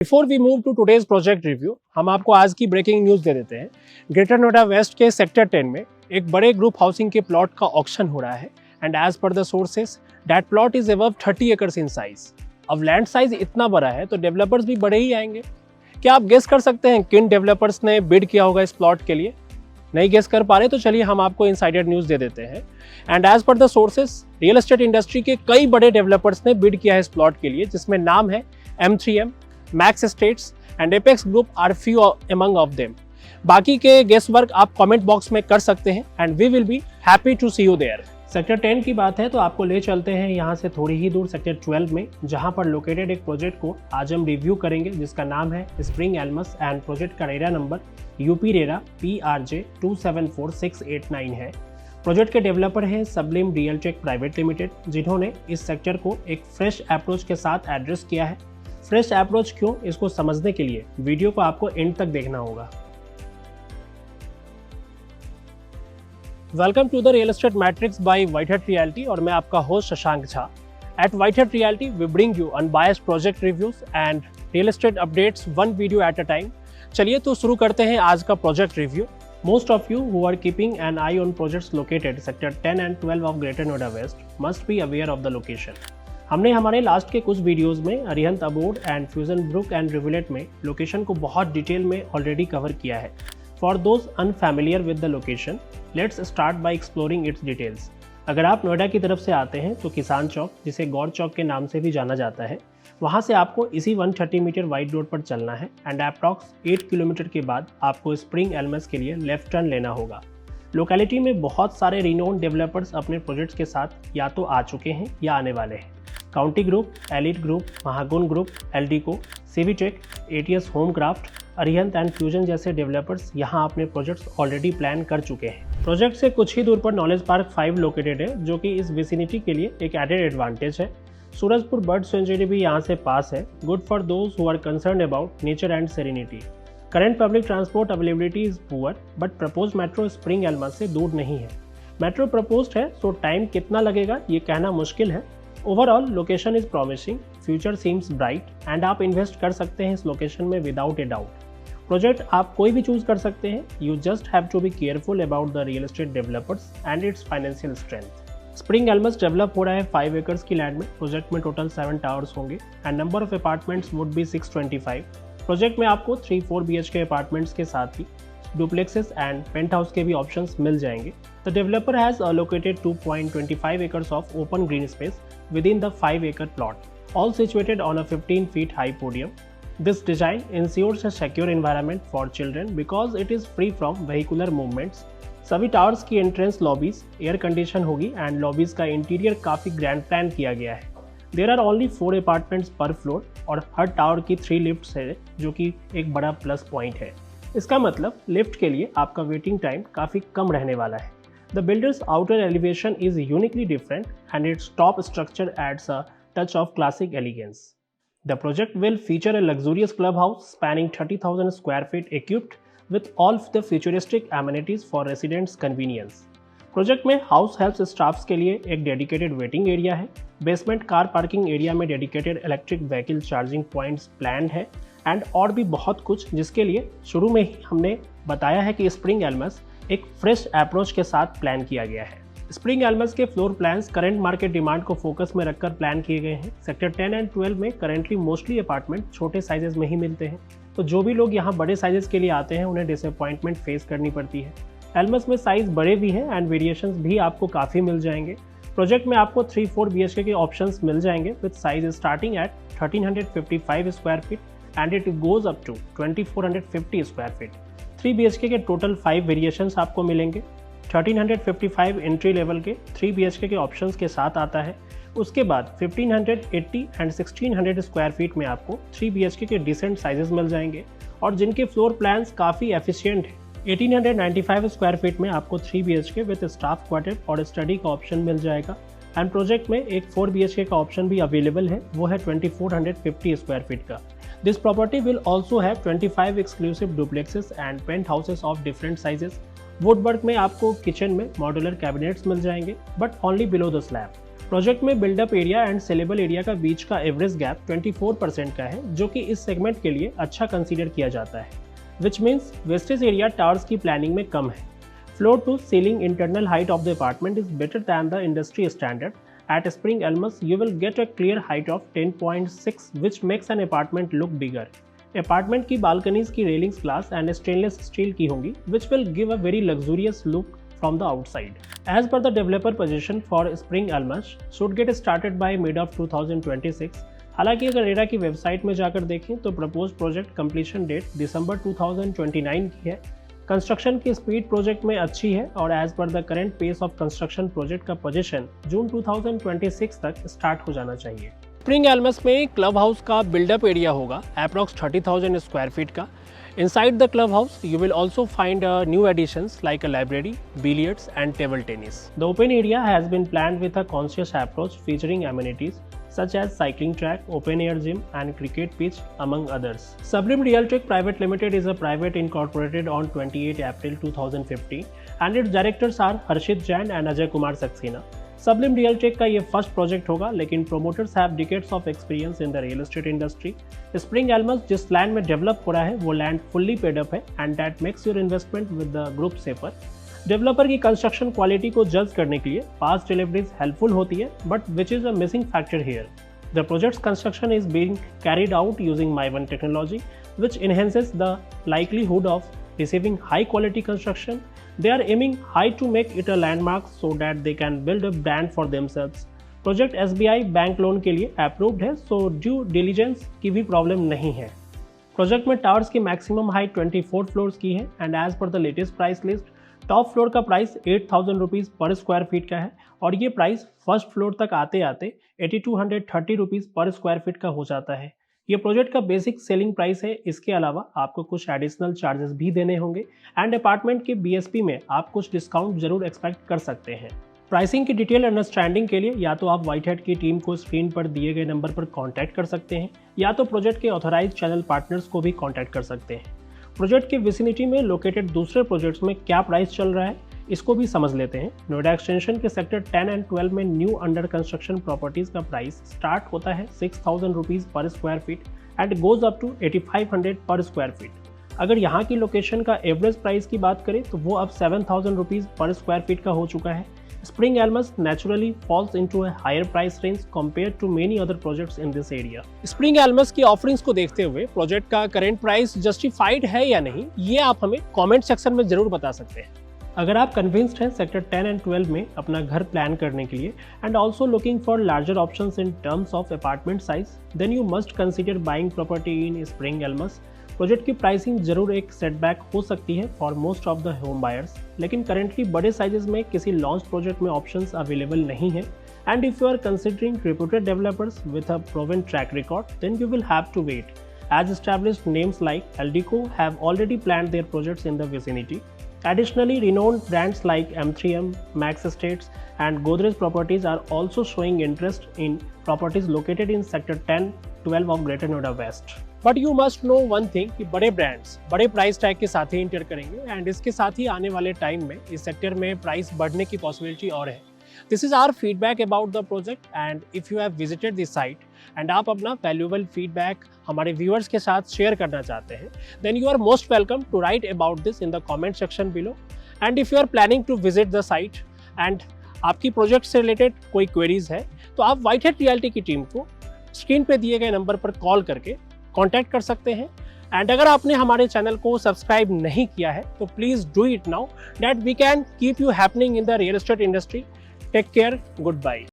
Before we move to today's project review, हम आपको आज की ब्रेकिंग न्यूज़ दे देते हैं। ग्रेटर नोएडा वेस्ट के सेक्टर 10 में एक बड़े ग्रुप हाउसिंग के प्लॉट का ऑक्शन हो रहा है and as per the sources that plot is above 30 acres in size. अब लैंड साइज इतना बड़ा है तो डेवलपर्स भी बड़े ही आएंगे। क्या आप गेस कर सकते हैं किन डेवलपर्स ने बिड किया होगा इस प्लॉट के लिए? नहीं गेस कर पा रहे तो चलिए हम आपको इनसाइडर न्यूज़ दे देते हैं। And as per the sources real estate industry के कई बड़े डेवलपर्स ने बिड किया है इस प्लॉट के लिए, जिसमें नाम है M3M, Max Estates and Apex group are few among of them. बाकी के गेस वर्क आप कमेंट बॉक्स में कर सकते हैं and we will be happy to see you there. Sector 10 की बात है तो आपको ले चलते हैं यहाँ से थोड़ी ही दूर सेक्टर 12 में, जहाँ पर लोकेटेड एक प्रोजेक्ट को आज हम रिव्यू करेंगे जिसका नाम है स्प्रिंग एल्मस एंड प्रोजेक्ट का RERA number UP RERA PRJ 274689 है। प्रोजेक्ट के डेवलपर हैं सबलिम रियल टेक प्राइवेट लिमिटेड, जिन्होंने इस सेक्टर को एक फ्रेश अप्रोच के साथ एड्रेस किया है। फ्रेश अप्रोच क्यों, इसको समझने के लिए वीडियो को आपको एंड तक देखना होगा। Welcome to the real estate matrix by Whitehead Realty और मैं आपका host Shashank Jha. At Whitehead Realty we bring you unbiased project reviews and real estate updates one video at a time. चलिए तो शुरू करते हैं आज का project review. Most of you who are keeping an eye on projects located sector 10 and 12 of Greater Noida West must be aware of the location. हमने हमारे last के कुछ वीडियोस में Arihant abode and fusion brook and rivulet में location को बहुत detail में already cover किया है। For those unfamiliar with the location, let's start by exploring its details. अगर आप नोएडा की तरफ से आते हैं तो किसान चौक, जिसे गौर चौक के नाम से भी जाना जाता है, वहाँ से आपको इसी 130 मीटर वाइड रोड पर चलना है एंड अप्रॉक्स 8 किलोमीटर के बाद आपको स्प्रिंग एल्मस के लिए लेफ्ट टर्न लेना होगा। लोकेलिटी में बहुत सारे रिनोन डेवलपर्स अपने प्रोजेक्ट्स के साथ या तो आ चुके हैं या आने वाले हैं। County group, elite group, Mahagun group, Eldeco, Civitech, ATS homecraft, Arihant and fusion जैसे डेवलपर्स यहाँ अपने प्रोजेक्ट्स ऑलरेडी प्लान कर चुके हैं। प्रोजेक्ट से कुछ ही दूर पर नॉलेज पार्क 5 लोकेटेड है, जो कि इस विसिनिटी के लिए एक एडेड एडवांटेज है। सूरजपुर बर्ड सेंचुरी भी यहाँ से पास है, good for those who are concern about nature and serenity. Current public transport availability is poor, but propose metro Spring Elmas से दूर नहीं है। मेट्रो प्रपोज्ड है, सो टाइम कितना लगेगा ये कहना मुश्किल है। Overall location is promising, future seems bright and आप इन्वेस्ट कर सकते हैं इस लोकेशन में विदाउट ए डाउट। प्रोजेक्ट आप कोई भी चूज कर सकते हैं, you just have to be careful about the real estate developers and its financial strength. Spring Elmas develop हो रहा है 5 एकर्स की लैंड में। प्रोजेक्ट में टोटल 7 टावर्स होंगे and number of apartments would be 625। Project में आपको 3-4 BHK अपार्टमेंट्स के साथ ही डुप्लेक्सेस एंड पेंट हाउस के भी ऑप्शंस मिल जाएंगे। The developer has allocated 2.25 acres of open green space within the 5 acre plot, all situated on a 15 feet high podium. This design ensures a secure environment for children because it is free from vehicular movements. सभी towers की entrance lobbies air condition होगी and lobbies का interior काफ़ी grand plan किया गया है। There are only 4 apartments पर floor और हर टावर की 3 लिफ्ट्स है, जो कि एक बड़ा प्लस पॉइंट है। इसका मतलब लिफ्ट के लिए आपका वेटिंग टाइम काफ़ी कम रहने वाला है। The builders outer elevation is uniquely different and its top structure adds a touch of classic elegance. The project will feature a luxurious clubhouse spanning 30,000 square feet equipped with all the futuristic amenities for residents' convenience. Project में house help staffs के लिए एक dedicated waiting area है। Basement car parking area में dedicated electric vehicle charging points plan है and और भी बहुत कुछ, जिसके लिए शुरू में ही हमने बताया है कि स्प्रिंग एल्मस एक फ्रेश अप्रोच के साथ प्लान किया गया है। स्प्रिंग एल्मस के floor plans current market demand को फोकस में रखकर प्लान किए गए हैं। सेक्टर 10 एंड 12 में करेंटली मोस्टली अपार्टमेंट छोटे साइजेस में ही मिलते हैं, तो जो भी लोग यहाँ बड़े साइजेस के लिए आते हैं उन्हें डिसअपॉइंटमेंट फेस करनी पड़ती है। एल्मस में साइज बड़े भी हैं एंड वेरिएशंस भी आपको काफ़ी मिल जाएंगे। प्रोजेक्ट में आपको 3-4 BHK के ऑप्शंस मिल जाएंगे with size starting at 1355 square feet and it goes up to 2450 square feet. 3 BHK के टोटल 5 वेरिएशंस आपको मिलेंगे। 1355 एंट्री लेवल के 3 BHK के ऑप्शंस के साथ आता है। उसके बाद 1580 एंड 1600 स्क्वायर फीट में आपको 3 BHK के डिसेंट साइजेस मिल जाएंगे और जिनके फ्लोर प्लान्स काफ़ी एफिशिएंट हैं। 1895 स्क्वायर फीट में आपको 3 BHK विद स्टाफ क्वार्टर और स्टडी का ऑप्शन मिल जाएगा एंड प्रोजेक्ट में एक 4 BHK का ऑप्शन भी अवेलेबल है, वो है 2450 स्क्वायर फीट का। This property will also have 25 exclusive duplexes and penthouses of different sizes. Woodwork में आपको किचन में मॉड्यूलर कैबिनेट्स मिल जाएंगे but only below the slab. Project में built up area and saleable area का बीच का एवरेज गैप 24% का है, जो कि इस सेगमेंट के लिए अच्छा कंसीडर किया जाता है, which means wastage area towers की प्लानिंग में कम है। Floor to ceiling internal height of the apartment is better than the industry standard. At Spring Elmas, you will get a clear height of 10.6, which makes an apartment look bigger. Apartment की balconies की railings glass and stainless steel की होंगी, which will give a very luxurious look from the outside. As per the developer position for Spring Elmas, should get started by mid of 2026. हालांकि अगर RERA की website में जाकर देखें तो propose project completion date दिसंबर 2029 की है। कंस्ट्रक्शन की स्पीड प्रोजेक्ट में अच्छी है और as per the current pace of construction project का पोजीशन जून 2026 तक स्टार्ट हो जाना चाहिए। स्प्रिंग एल्मस में क्लब हाउस का बिल्डअप एरिया होगा अप्रॉक्स 30,000 स्क्वायर फीट का। Inside the clubhouse, you will also find new additions like a library, billiards and table tennis. The open area has been planned with a conscious approach featuring amenities such as cycling track, open air gym and cricket pitch among others. Sublime Realtech Private Limited is a private incorporated on 28 April 2015 and its directors are Harshit Jain and Ajay Kumar Saxena. Sublime Realtech का ये first project होगा, लेकिन promoters have decades of experience in the real estate industry. Spring Elms जिस land में develop हो रहा है वो लैंड फुल्ली पेड अप है and that makes your investment with the group safer. Developer की कंस्ट्रक्शन क्वालिटी को जज करने के लिए पास्ट डिलीवरीज हेल्पफुल होती है, but which is a missing factor here. The projects construction is being carried out using माइवन technology which enhances the likelihood of receiving high quality construction. They are aiming high to make it a landmark so that they can build a brand for themselves. Project SBI bank loan के लिए approved है, so due diligence की भी problem नहीं है। Project में towers की maximum height 24 floors की है and as per the latest price list top floor का price 8,000 rupees per square feet का है और ये प्राइस फर्स्ट फ्लोर तक आते आते 8,230 रुपीज़ पर स्क्वायर फीट का हो जाता है। ये प्रोजेक्ट का बेसिक सेलिंग प्राइस है। इसके अलावा आपको कुछ एडिशनल चार्जेस भी देने होंगे एंड अपार्टमेंट के BSP में आप कुछ डिस्काउंट जरूर एक्सपेक्ट कर सकते हैं। प्राइसिंग की डिटेल अंडरस्टैंडिंग के लिए या तो आप व्हाइट हेड की टीम को स्क्रीन पर दिए गए नंबर पर कांटेक्ट कर सकते हैं या तो प्रोजेक्ट के ऑथराइज चैनल पार्टनर्स को भी कांटेक्ट कर सकते हैं। प्रोजेक्ट के विसिनिटी में लोकेटेड दूसरे प्रोजेक्ट्स में क्या प्राइस चल रहा है इसको भी समझ लेते हैं। नोएडा एक्सटेंशन के सेक्टर 10 एंड 12 में न्यू अंडर कंस्ट्रक्शन प्रॉपर्टीज का प्राइस स्टार्ट होता है 6,000 rupees per square feet and goes up to 8,500 per square feet. अगर यहाँ की लोकेशन का एवरेज प्राइस की बात करें तो वो अब 7,000 रुपीज़ पर स्क्वायर फीट का हो चुका है। Spring Elms naturally falls into a higher price range compared to many other projects in this area. Spring Elms की ऑफरिंग्स को देखते हुए प्रोजेक्ट का करंट प्राइस जस्टिफाइड है या नहीं, ये आप हमें कमेंट सेक्शन में जरूर बता सकते हैं। अगर आप कन्विंस्ड हैं सेक्टर 10 एंड 12 में अपना घर प्लान करने के लिए and also looking for larger options in terms of apartment size, then you must consider buying property in Spring Elmas. Project की प्राइसिंग जरूर एक सेटबैक हो सकती है for most of the home buyers, लेकिन करेंटली बड़े साइजेस में किसी लॉन्च प्रोजेक्ट में ऑप्शंस अवेलेबल नहीं है and if you are considering reputed developers with a proven track record then you will have to wait, as established names like Aldico have already planned their projects in the vicinity. Additionally, renowned brands like M3M, Max Estates and Godrej Properties are also showing interest in properties located in sector 10-12 of Greater Noida West. But you must know one thing कि बड़े brands बड़े price tag के साथ ही inter करेंगे and इसके साथ ही आने वाले टाइम में इस सेक्टर में प्राइस बढ़ने की पॉसिबिलिटी और है। This is our feedback about the project and if you have visited the site and आप अपना valuable feedback हमारे viewers के साथ share करना चाहते हैं, then you are most welcome to write about this in the comment section below. And if you are planning to visit the site and आपकी project से रिलेटेड कोई क्वेरीज है तो आप व्हाइट हेड रियल्टी की टीम को screen पे दिए गए नंबर पर कॉल करके कॉन्टैक्ट कर सकते हैं। एंड अगर आपने हमारे चैनल को सब्सक्राइब नहीं किया है तो please do it now that we can keep you happening in the real estate industry. Take care. Goodbye.